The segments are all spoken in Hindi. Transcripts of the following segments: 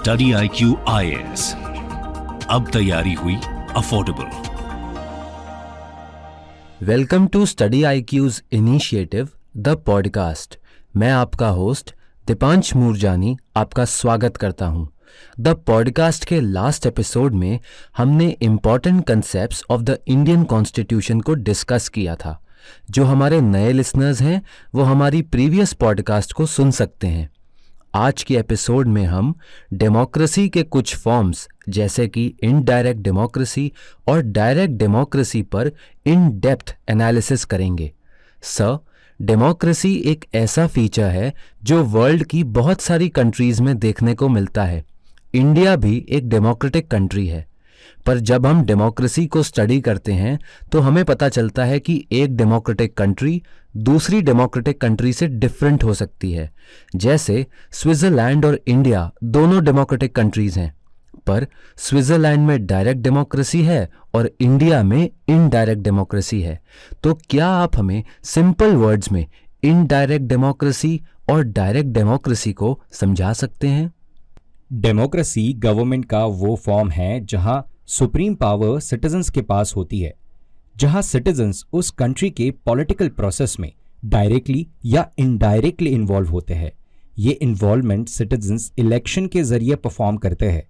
स्टडी IQ IAS, अब तैयारी हुई affordable. Welcome to Study IQ's initiative the podcast. मैं आपका होस्ट दीपांश मूरजानी आपका स्वागत करता हूं। द पॉडकास्ट के लास्ट एपिसोड में हमने important concepts of the Indian constitution को डिस्कस किया था। जो हमारे नए लिसनर्स हैं वो हमारी प्रीवियस पॉडकास्ट को सुन सकते हैं। आज के एपिसोड में हम डेमोक्रेसी के कुछ फॉर्म्स जैसे कि इनडायरेक्ट डेमोक्रेसी और डायरेक्ट डेमोक्रेसी पर इन डेप्थ एनालिसिस करेंगे। सर, डेमोक्रेसी एक ऐसा फीचर है जो वर्ल्ड की बहुत सारी कंट्रीज में देखने को मिलता है। इंडिया भी एक डेमोक्रेटिक कंट्री है, पर जब हम डेमोक्रेसी को स्टडी करते हैं तो हमें पता चलता है कि एक डेमोक्रेटिक कंट्री दूसरी डेमोक्रेटिक कंट्री से डिफरेंट हो सकती है। जैसे स्विट्जरलैंड और इंडिया दोनों डेमोक्रेटिक कंट्रीज हैं, पर स्विट्जरलैंड में डायरेक्ट डेमोक्रेसी है और इंडिया में इनडायरेक्ट डेमोक्रेसी है। तो क्या आप हमें सिंपल वर्ड्स में इनडायरेक्ट डेमोक्रेसी और डायरेक्ट डेमोक्रेसी को समझा सकते हैं? डेमोक्रेसी गवर्नमेंट का वो फॉर्म है जहां सुप्रीम पावर सिटीजन्स के पास होती है, जहां सिटीजन्स उस कंट्री के पॉलिटिकल प्रोसेस में डायरेक्टली या इनडायरेक्टली इन्वॉल्व होते हैं। ये इन्वॉल्वमेंट सिटीजन्स इलेक्शन के जरिए परफॉर्म करते हैं,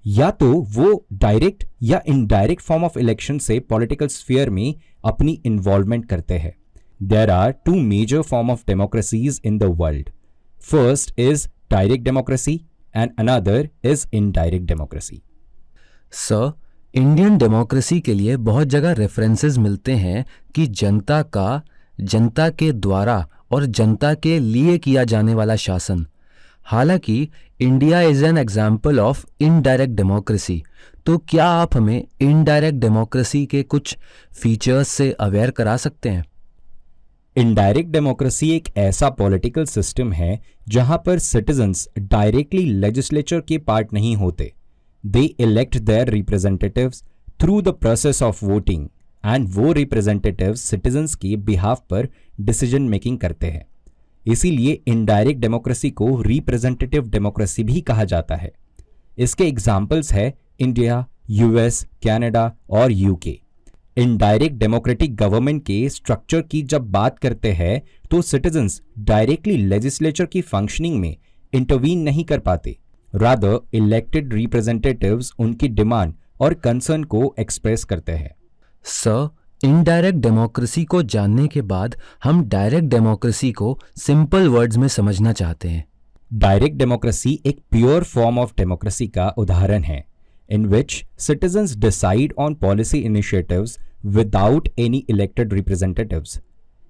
या तो वो डायरेक्ट या इनडायरेक्ट फॉर्म ऑफ इलेक्शन से पॉलिटिकल स्फीयर में अपनी इन्वॉल्वमेंट करते हैं। There are two major form of democracies in the world. First is direct democracy and another is indirect democracy. Sir, Indian democracy के लिए बहुत जगह रेफरेंसेस मिलते हैं कि जनता के द्वारा और जनता के लिए किया जाने वाला शासन। हालांकि India is an example of indirect democracy. तो क्या आप हमें इनडायरेक्ट डेमोक्रेसी के कुछ फीचर्स से अवेयर करा सकते हैं? इनडायरेक्ट डेमोक्रेसी एक ऐसा पॉलिटिकल सिस्टम है जहां पर सिटीजन्स डायरेक्टली लेजिस्लेचर के पार्ट नहीं होते। They elect their representatives through the process of voting and वो रिप्रेजेंटेटिव्स सिटीजन्स के बिहाफ पर डिसीजन मेकिंग करते हैं। इसीलिए इनडायरेक्ट डेमोक्रेसी को रिप्रेजेंटेटिव डेमोक्रेसी भी कहा जाता है। इसके एग्जाम्पल्स है इंडिया, US, कनाडा और UK। इनडायरेक्ट डेमोक्रेटिक गवर्नमेंट के स्ट्रक्चर की जब बात करते हैं तो सिटीजन्स डायरेक्टली लेजिस्लेचर की फंक्शनिंग में इंटरवीन नहीं कर पाते। रादर इलेक्टेड रिप्रेजेंटेटिव्स उनकी डिमांड और कंसर्न को एक्सप्रेस करते हैं। सर, इनडायरेक्ट डेमोक्रेसी को जानने के बाद हम डायरेक्ट डेमोक्रेसी को सिंपल वर्ड्स में समझना चाहते हैं। डायरेक्ट डेमोक्रेसी एक प्योर फॉर्म ऑफ डेमोक्रेसी का उदाहरण है, in which citizens decide on policy initiatives without any elected representatives.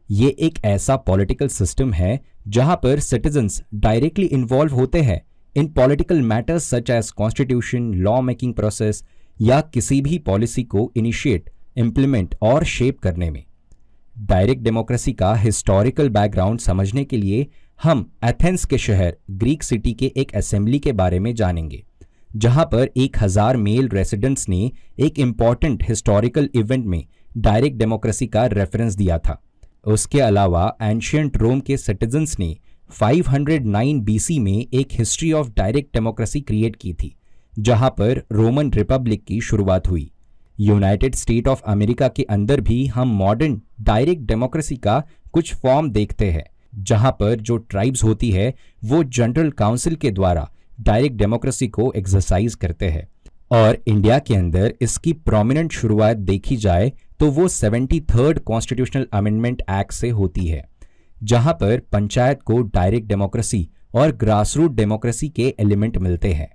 ये एक ऐसा पॉलिटिकल सिस्टम है जहां पर सिटीजन्स डायरेक्टली इन्वॉल्व होते हैं in political matters such as constitution, law making process या किसी भी पॉलिसी को इनिशिएट, इम्प्लीमेंट और शेप करने में। डायरेक्ट डेमोक्रेसी का हिस्टोरिकल बैकग्राउंड समझने के लिए हम एथेंस के शहर ग्रीक सिटी के एक असेंबली के बारे में जानेंगे, जहां पर 1000 मेल रेसिडेंट्स ने एक इंपॉर्टेंट हिस्टोरिकल इवेंट में डायरेक्ट डेमोक्रेसी का रेफरेंस दिया था। उसके अलावा एंशियंट रोम के सिटीजन्स ने 509 BC में एक history of direct democracy create की थी, जहां पर रोमन रिपब्लिक की शुरुआत हुई। यूनाइटेड स्टेट ऑफ अमेरिका के अंदर भी हम मॉडर्न डायरेक्ट डेमोक्रेसी का कुछ फॉर्म देखते हैं, जहां पर जो ट्राइब्स होती है वो जनरल काउंसिल के द्वारा डायरेक्ट डेमोक्रेसी को एक्सरसाइज करते हैं। और इंडिया के अंदर इसकी प्रोमिनेंट शुरुआत देखी जाए तो वो 73rd कॉन्स्टिट्यूशनल अमेंडमेंट एक्ट से होती है, जहां पर पंचायत को डायरेक्ट डेमोक्रेसी और ग्रासरूट डेमोक्रेसी के एलिमेंट मिलते हैं।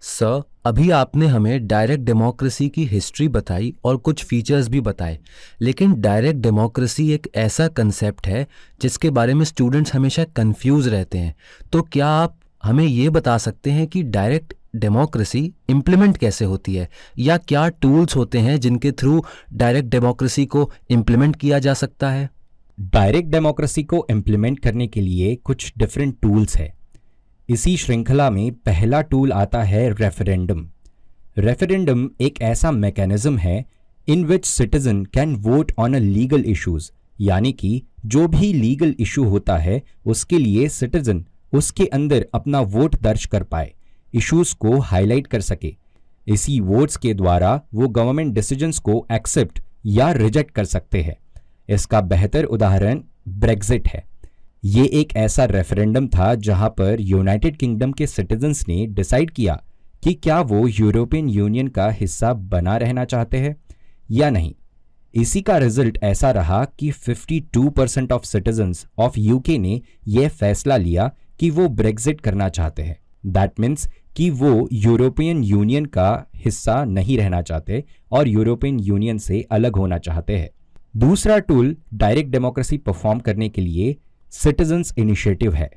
सर, अभी आपने हमें डायरेक्ट डेमोक्रेसी की हिस्ट्री बताई और कुछ फीचर्स भी बताए, लेकिन डायरेक्ट डेमोक्रेसी एक ऐसा कंसेप्ट है जिसके बारे में स्टूडेंट्स हमेशा कंफ्यूज रहते हैं। तो क्या आप हमें ये बता सकते हैं कि डायरेक्ट डेमोक्रेसी इम्प्लीमेंट कैसे होती है, या क्या टूल्स होते हैं जिनके थ्रू डायरेक्ट डेमोक्रेसी को इम्प्लीमेंट किया जा सकता है? डायरेक्ट डेमोक्रेसी को इम्प्लीमेंट करने के लिए कुछ डिफरेंट टूल्स है। इसी श्रृंखला में पहला टूल आता है रेफरेंडम। रेफरेंडम एक ऐसा मैकेनिज्म है in which citizen can vote on a legal issues, यानी कि जो भी लीगल इशू होता है उसके लिए सिटीजन उसके अंदर अपना वोट दर्ज कर पाए। इश्यूज को हाईलाइट कर सके। इसी वोट्स के द्वारा वो गवर्नमेंट डिसीजंस को एक्सेप्ट या रिजेक्ट कर सकते हैं। इसका बेहतर उदाहरण ब्रेक्जिट है। ये एक ऐसा रेफरेंडम था जहां पर यूनाइटेड किंगडम के सिटीजन्स ने डिसाइड किया कि क्या वो यूरोपियन यूनियन का हिस्सा बना रहना चाहते हैं या नहीं। इसी का रिजल्ट ऐसा रहा कि 52% ऑफ सिटीजन्स ऑफ यूके ने यह फैसला लिया कि वो ब्रेक्जिट करना चाहते हैं। दैट मीन्स कि वो यूरोपियन यूनियन का हिस्सा नहीं रहना चाहते और यूरोपियन यूनियन से अलग होना चाहते हैं। दूसरा टूल डायरेक्ट डेमोक्रेसी परफॉर्म करने के लिए सिटीजन्स इनिशिएटिव है।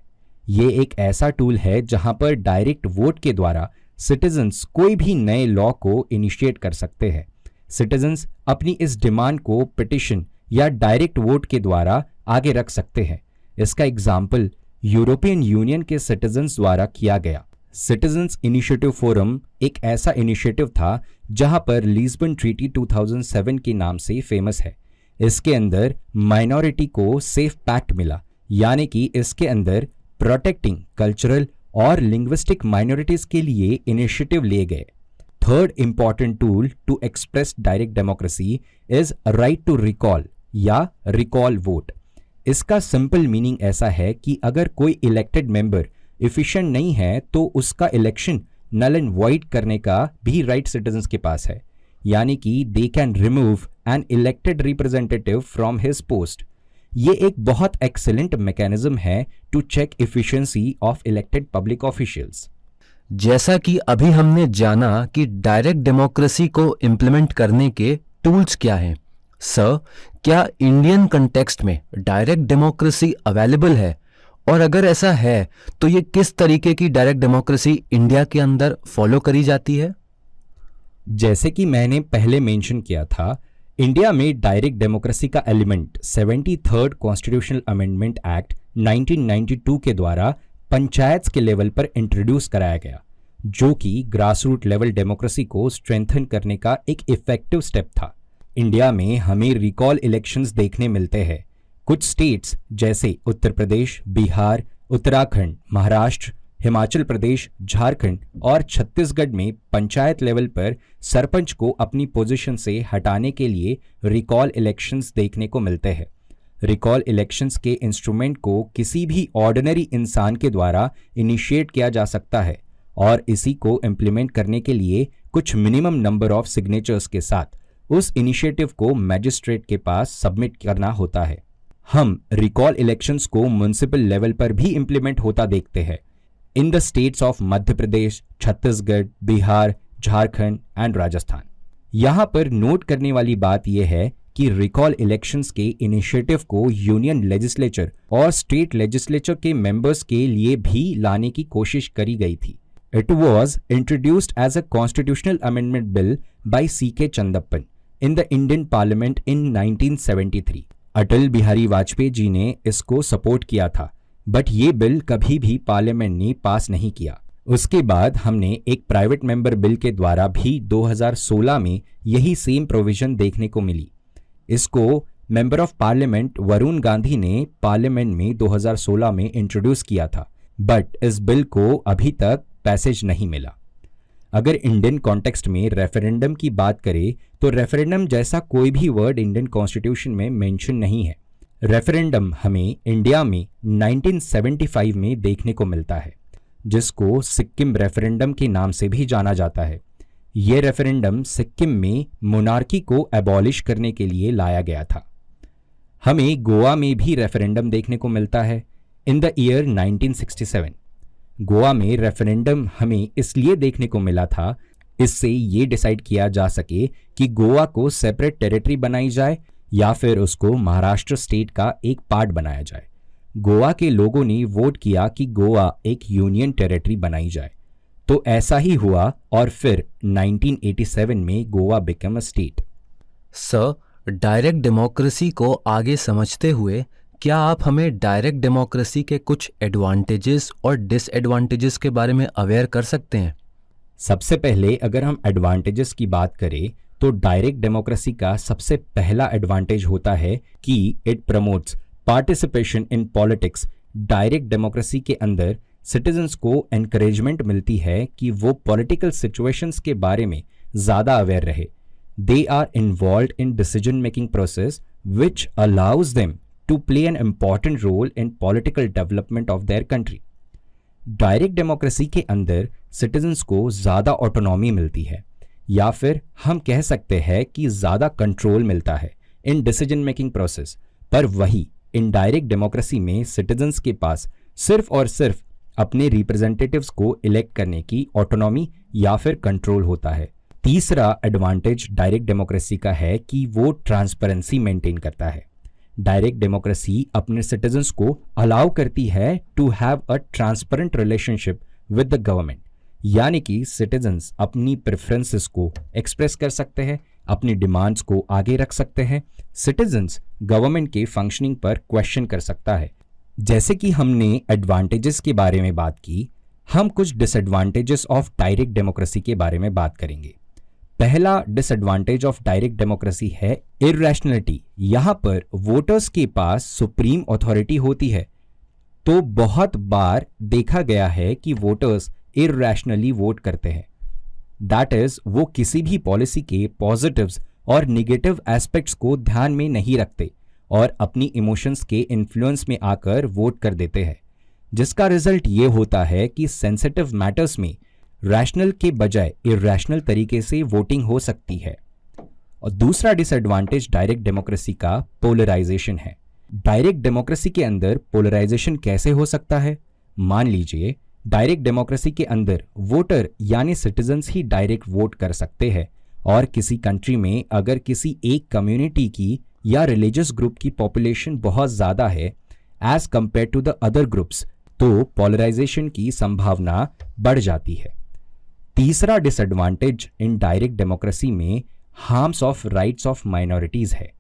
ये एक ऐसा टूल है जहां पर डायरेक्ट वोट के द्वारा सिटीजन्स कोई भी नए लॉ को इनिशिएट कर सकते हैं। सिटीजन्स अपनी इस डिमांड को पिटिशन या डायरेक्ट वोट के द्वारा आगे रख सकते हैं। इसका एग्जाम्पल यूरोपियन यूनियन के सिटीजन्स द्वारा किया गया। सिटीजन्स इनिशिएटिव फोरम एक ऐसा इनिशिएटिव था जहां पर लिस्बन ट्रीटी 2007 के नाम से फेमस है। इसके अंदर माइनॉरिटी को सेफ पैक्ट मिला, यानी कि इसके अंदर प्रोटेक्टिंग कल्चरल और लिंग्विस्टिक माइनॉरिटीज के लिए इनिशिएटिव लिए गए। Third important tool to express direct democracy is right to recall या रिकॉल वोट। इसका सिंपल मीनिंग ऐसा है कि अगर कोई इलेक्टेड मेंबर इफिशिएंट नहीं है तो उसका इलेक्शन नल एंड वॉइड करने का भी राइट सिटीजन्स के पास है, यानी कि they can remove an elected representative from his post. ये एक बहुत एक्सीलेंट मैकेनिज्म है to check efficiency of elected public officials. जैसा कि अभी हमने जाना कि डायरेक्ट डेमोक्रेसी को इम्प्लीमेंट करने के टूल्स क्या हैं, सर क्या इंडियन कंटेक्स्ट में डायरेक्ट डेमोक्रेसी अवेलेबल है, और अगर ऐसा है तो ये किस तरीके की डायरेक्ट डेमोक्रेसी इंडिया के अंदर फॉलो करी जाती है? जैसे कि मैंने पहले मेंशन किया था, इंडिया में डायरेक्ट डेमोक्रेसी का element 73rd constitutional amendment act 1992 के द्वारा पंचायत के लेवल पर इंट्रोड्यूस कराया गया, जो कि ग्रास रूट लेवल डेमोक्रेसी को स्ट्रेंथन करने का एक इफेक्टिव स्टेप था। इंडिया में हमें रिकॉल इलेक्शंस देखने मिलते हैं। कुछ स्टेट्स जैसे उत्तर प्रदेश, बिहार, उत्तराखंड, महाराष्ट्र, हिमाचल प्रदेश, झारखंड और छत्तीसगढ़ में पंचायत लेवल पर सरपंच को अपनी पोजीशन से हटाने के लिए रिकॉल इलेक्शंस देखने को मिलते हैं। रिकॉल इलेक्शंस के इंस्ट्रूमेंट को किसी भी ऑर्डिनरी इंसान के द्वारा इनिशिएट किया जा सकता है और इसी को इम्प्लीमेंट करने के लिए कुछ मिनिमम नंबर ऑफ सिग्नेचर्स के साथ उस इनिशिएटिव को मैजिस्ट्रेट के पास सबमिट करना होता है। हम रिकॉल इलेक्शंस को म्युनिसिपल लेवल पर भी इम्प्लीमेंट होता देखते हैं in the states of Madhya Pradesh, Chhattisgarh, Bihar, Jharkhand and Rajasthan. यहाँ पर नोट करने वाली बात यह है कि रिकॉल इलेक्शंस के इनिशिएटिव को यूनियन लेजिस्लेचर और स्टेट लेजिस्लेचर के मेंबर्स के लिए भी लाने की कोशिश करी गई थी। It was introduced as a constitutional amendment bill by C.K. Chandappan in the Indian parliament in 1973। Atal Bihari Vajpayee ji ने इसको सपोर्ट किया था, बट ये बिल कभी भी पार्लियामेंट ने पास नहीं किया। उसके बाद हमने एक प्राइवेट मेंबर बिल के द्वारा भी 2016 में यही सेम प्रोविजन देखने को मिली। इसको member of parliament Varun Gandhi ने पार्लियामेंट में 2016 में इंट्रोड्यूस किया था, बट इस बिल को अभी तक पैसेज नहीं मिला। अगर इंडियन कॉन्टेक्स्ट में रेफरेंडम की बात करें तो रेफरेंडम जैसा कोई भी वर्ड इंडियन कॉन्स्टिट्यूशन में मेंशन नहीं है। रेफरेंडम हमें इंडिया में 1975 में देखने को मिलता है, जिसको सिक्किम रेफरेंडम के नाम से भी जाना जाता है। यह रेफरेंडम सिक्किम में मोनार्की को एबॉलिश करने के लिए लाया गया था। हमें गोवा में भी रेफरेंडम देखने को मिलता है इन द ईयर 1967। गोवा में रेफरेंडम हमें इसलिए देखने को मिला था, इससे ये डिसाइड किया जा सके कि गोवा को सेपरेट टेरिटरी बनाई जाए या फिर उसको महाराष्ट्र स्टेट का एक पार्ट बनाया जाए। गोवा के लोगों ने वोट किया कि गोवा एक यूनियन टेरिटरी बनाई जाए, तो ऐसा ही हुआ और फिर 1987 में Goa become a state. Sir, direct democracy को आगे समझते हुए क्या आप हमें डायरेक्ट डेमोक्रेसी के कुछ एडवांटेजेस और डिसएडवांटेजेस के बारे में अवेयर कर सकते हैं? सबसे पहले अगर हम एडवांटेजेस की बात करें तो डायरेक्ट डेमोक्रेसी का सबसे पहला एडवांटेज होता है कि it promotes participation in politics. Direct democracy के अंदर सिटीजन्स को एनकरेजमेंट मिलती है कि वो पॉलिटिकल सिचुएशंस के बारे में ज़्यादा अवेयर रहे. They are involve in decision making process which allows them to play an important role in political development of their country. Direct democracy के अंदर सिटीजन्स को ज़्यादा ऑटोनॉमी मिलती है, या फिर हम कह सकते हैं कि ज़्यादा कंट्रोल मिलता है इन डिसीजन मेकिंग प्रोसेस. पर वही इनडायरेक्ट डेमोक्रेसी में सिटीजन्स के पास सिर्फ और सिर्फ अपने रिप्रेजेंटेटिव्स को इलेक्ट करने की ऑटोनॉमी या फिर कंट्रोल होता है. तीसरा एडवांटेज डायरेक्ट डेमोक्रेसी का है कि वो ट्रांसपेरेंसी मेंटेन करता है. डायरेक्ट डेमोक्रेसी अपने सिटीजन्स को अलाउ करती है to have a transparent relationship with the government, यानी कि सिटीजन्स अपनी प्रेफरेंसेस को एक्सप्रेस कर सकते हैं, अपनी डिमांड्स को आगे रख सकते हैं. सिटीजन्स गवर्नमेंट के फंक्शनिंग पर क्वेश्चन कर सकता है. जैसे कि हमने एडवांटेजेस के बारे में बात की, हम कुछ डिसएडवांटेजेस ऑफ डायरेक्ट डेमोक्रेसी के बारे में बात करेंगे. पहला डिसएडवांटेज ऑफ डायरेक्ट डेमोक्रेसी है इरैशनलिटी. यहाँ पर वोटर्स के पास सुप्रीम अथॉरिटी होती है, तो बहुत बार देखा गया है कि वोटर्स इरैशनली वोट करते हैं. दैट इज, वो किसी भी पॉलिसी के पॉजिटिव्स और नेगेटिव एस्पेक्ट्स को ध्यान में नहीं रखते और अपनी इमोशंस के इन्फ्लुएंस में आकर वोट कर देते हैं, जिसका रिजल्ट ये होता है कि सेंसिटिव मैटर्स में रैशनल के बजाय इरैशनल तरीके से वोटिंग हो सकती है. और दूसरा डिसएडवांटेज डायरेक्ट डेमोक्रेसी का पोलराइजेशन है. डायरेक्ट डेमोक्रेसी के अंदर पोलराइजेशन कैसे हो सकता है? मान लीजिए डायरेक्ट डेमोक्रेसी के अंदर वोटर यानी सिटीजन्स ही डायरेक्ट वोट कर सकते हैं, और किसी कंट्री में अगर किसी एक कम्युनिटी की या रिलीजियस ग्रुप की पॉपुलेशन बहुत ज़्यादा है as compare to the other groups, तो पोलराइजेशन की संभावना बढ़ जाती है. तीसरा डिसएडवांटेज इन डायरेक्ट डेमोक्रेसी में harms of rights of minorities है.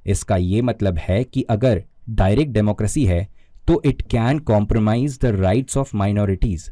इसका ये मतलब है कि अगर डायरेक्ट डेमोक्रेसी है तो it can compromise the rights of minorities.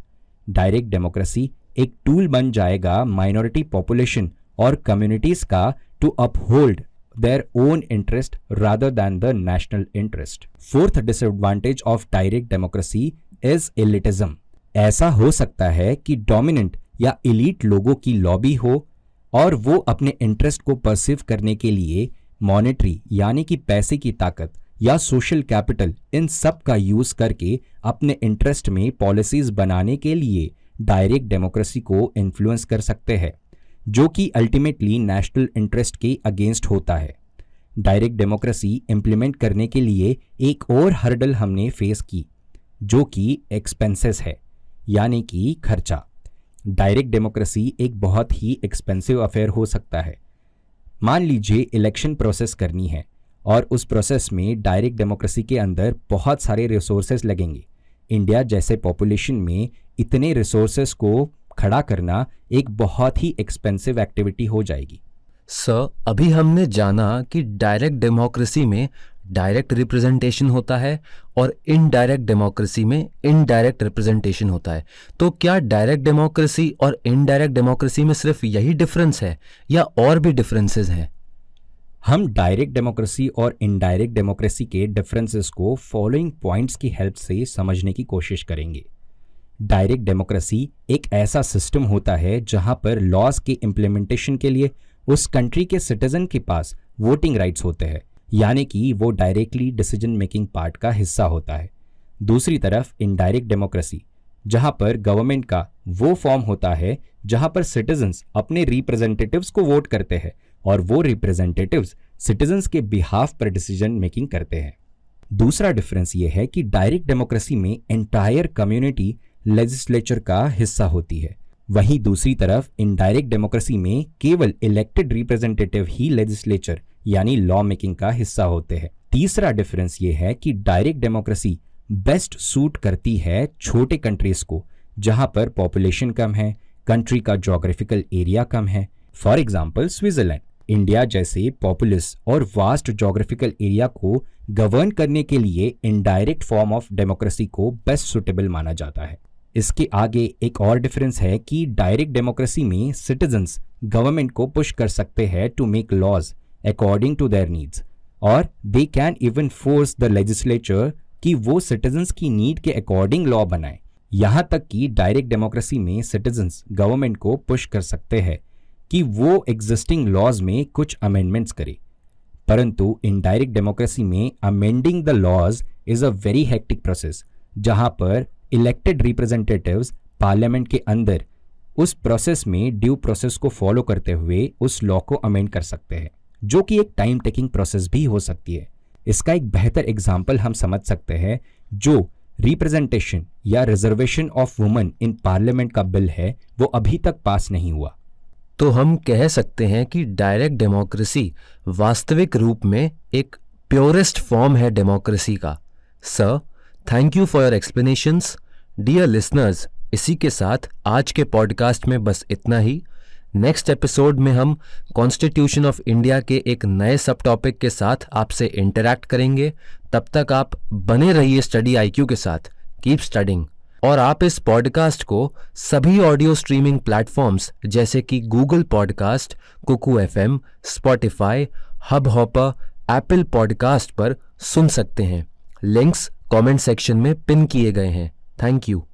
Direct democracy एक टूल बन जाएगा माइनॉरिटी पॉपुलेशन और कम्युनिटीज़ का to uphold their own interest rather than the national interest. Fourth disadvantage of direct democracy is elitism. ऐसा हो सकता है कि डोमिनेंट या इलीट लोगों की लॉबी हो और वो अपने इंटरेस्ट को परसीव करने के लिए मॉनेटरी यानी कि पैसे की ताकत या सोशल कैपिटल, इन सब का यूज करके अपने इंटरेस्ट में पॉलिसीज बनाने के लिए डायरेक्ट डेमोक्रेसी को इन्फ्लुएंस कर सकते हैं, जो कि अल्टीमेटली नेशनल इंटरेस्ट के अगेंस्ट होता है. डायरेक्ट डेमोक्रेसी इंप्लीमेंट करने के लिए एक और हर्डल हमने फेस की, जो कि एक्सपेंसेस है, यानी कि खर्चा. डायरेक्ट डेमोक्रेसी एक बहुत ही एक्सपेंसिव अफेयर हो सकता है. मान लीजिए इलेक्शन प्रोसेस करनी है और उस प्रोसेस में डायरेक्ट डेमोक्रेसी के अंदर बहुत सारे रिसोर्सेज लगेंगे. इंडिया जैसे पॉपुलेशन में इतने रिसोर्सेज को खड़ा करना एक बहुत ही एक्सपेंसिव एक्टिविटी हो जाएगी. सर, अभी हमने जाना कि डायरेक्ट डेमोक्रेसी में डायरेक्ट रिप्रेजेंटेशन होता है और इनडायरेक्ट डेमोक्रेसी में इनडायरेक्ट रिप्रेजेंटेशन होता है. तो क्या डायरेक्ट डेमोक्रेसी और इनडायरेक्ट डेमोक्रेसी में सिर्फ यही डिफरेंस है या और भी डिफरेंसेस हैं? हम डायरेक्ट डेमोक्रेसी और इनडायरेक्ट डेमोक्रेसी के डिफरेंसेस को फॉलोइंग पॉइंट्स की हेल्प से समझने की कोशिश करेंगे. डायरेक्ट डेमोक्रेसी एक ऐसा सिस्टम होता है जहां पर लॉज के इम्प्लीमेंटेशन के लिए उस कंट्री के सिटीजन के पास वोटिंग राइट्स होते हैं, यानी कि वो डायरेक्टली डिसीजन मेकिंग पार्ट का हिस्सा होता है. दूसरी तरफ इनडायरेक्ट डेमोक्रेसी, जहां पर गवर्नमेंट का वो फॉर्म होता है जहां पर सिटीजन्स अपने रिप्रेजेंटेटिव्स को वोट करते हैं और वो रिप्रेजेंटेटिव्स सिटीजन्स के बिहाफ पर डिसीजन मेकिंग करते हैं. दूसरा डिफरेंस ये है कि डायरेक्ट डेमोक्रेसी में एंटायर कम्युनिटी लेजिस्लेचर का हिस्सा होती है, वहीं दूसरी तरफ इनडायरेक्ट डेमोक्रेसी में केवल इलेक्टेड रिप्रेजेंटेटिव ही लेजिस्लेचर यानी लॉ मेकिंग का हिस्सा होते हैं. तीसरा डिफरेंस ये है कि डायरेक्ट डेमोक्रेसी बेस्ट सूट करती है छोटे कंट्रीज को, जहां पर पॉपुलेशन कम है, कंट्री का ज्योग्राफिकल एरिया कम है. फॉर एग्जाम्पल स्विट्जरलैंड, इंडिया जैसे पॉपुलस और वास्ट ज्योग्राफिकल एरिया को गवर्न करने के लिए इनडायरेक्ट फॉर्म ऑफ डेमोक्रेसी को बेस्ट सुटेबल माना जाता है. इसके आगे एक और डिफरेंस है कि डायरेक्ट डेमोक्रेसी में सिटीजन्स गवर्नमेंट को पुश कर सकते हैं to make laws according to their needs, और they can even force the legislature कि वो सिटीजन्स की नीड के अकॉर्डिंग लॉ बनाए. यहाँ तक कि डायरेक्ट डेमोक्रेसी में सिटीजन्स गवर्नमेंट को पुश कर सकते हैं कि वो एग्जिस्टिंग लॉज में कुछ अमेंडमेंट्स करे, परंतु इनडायरेक्ट डेमोक्रेसी में amending the laws is a very hectic process, जहां पर इलेक्टेड रिप्रेजेंटेटिव्स पार्लियामेंट के अंदर उस प्रोसेस में ड्यू प्रोसेस को फॉलो करते हुए उस लॉ को अमेंड कर सकते हैं, जो कि एक टाइम टेकिंग प्रोसेस भी हो सकती है। इसका एक बेहतर एग्जाम्पल हम समझ सकते हैं जो रिप्रेजेंटेशन या reservation of women in parliament का बिल है, वो अभी तक पास नहीं हुआ। तो हम कह सकते हैं कि डायरेक्ट डेमोक्रेसी वास्तविक रूप में एक प्योरेस्ट फॉर्म है डेमोक्रेसी का। Sir, thank you for your explanations. Dear listeners, इसी के साथ आज के पॉडकास्ट में बस इतना ही। नेक्स्ट एपिसोड में हम कॉन्स्टिट्यूशन ऑफ इंडिया के एक नए सब टॉपिक के साथ आपसे इंटरैक्ट करेंगे। तब तक आप बने रहिए स्टडी आईक्यू के साथ। Keep studying. और आप इस पॉडकास्ट को सभी ऑडियो स्ट्रीमिंग प्लेटफॉर्म्स जैसे कि Google podcast, Kuku FM, Spotify, Hubhopper, Apple podcast पर सुन सकते हैं। लिंक्स कमेंट सेक्शन में पिन किए गए हैं। Thank you.